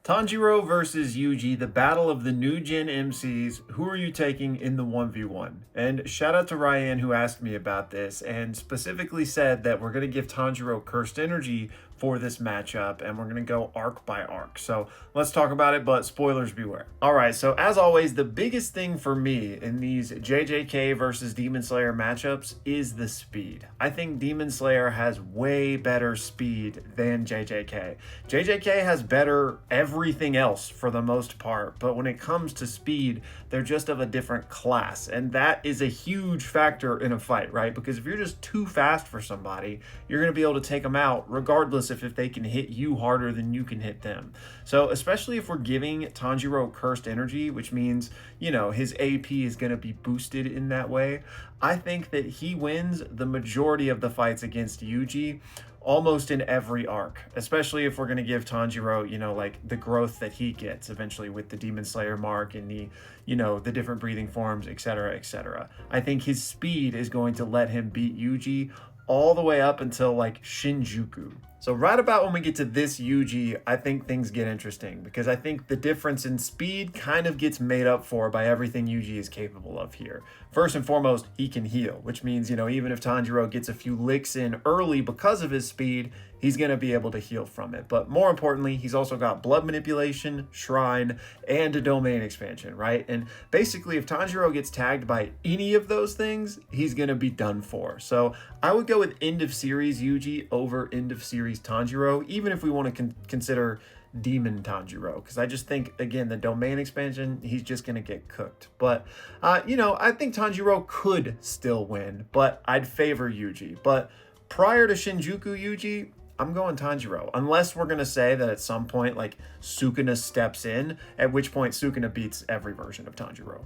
Tanjiro versus Yuji, the battle of the new gen MCs. Who are you taking in the 1v1? And shout out to Ryan who asked me about this and specifically said that we're going to give Tanjiro cursed energy for this matchup and we're going to go arc by arc. So let's talk about it, but spoilers beware. All right, so as always, the biggest thing for me in these JJK versus Demon Slayer matchups is the speed. I think Demon Slayer has way better speed than JJK. JJK has better everything else for the most part, but when it comes to speed, they're just of a different class, and that is a huge factor in a fight, right? Because if you're just too fast for somebody, you're going to be able to take them out regardless if they can hit you harder than you can hit them. So especially if we're giving Tanjiro cursed energy, which means, you know, his AP is going to be boosted in that way, I think that he wins the majority of the fights against Yuji almost in every arc, especially if we're going to give Tanjiro, you know, like the growth that he gets eventually with the Demon Slayer mark and the, you know, the different breathing forms, etc., etc. I think his speed is going to let him beat Yuji all the way up until like Shinjuku. So right about when we get to this Yuji, I think things get interesting because I think the difference in speed kind of gets made up for by everything Yuji is capable of here. First and foremost, he can heal, which means, you know, even if Tanjiro gets a few licks in early because of his speed, he's going to be able to heal from it. But more importantly, he's also got blood manipulation, shrine, and a domain expansion, right? And basically, if Tanjiro gets tagged by any of those things, he's going to be done for. So I would go with end of series Yuji over end of series Tanjiro, even if we want to consider Demon Tanjiro, because I just think, again, the domain expansion, he's just going to get cooked. But, you know, I think Tanjiro could still win, but I'd favor Yuji. But prior to Shinjuku Yuji, I'm going Tanjiro, unless we're going to say that at some point, like, Sukuna steps in, at which point Sukuna beats every version of Tanjiro.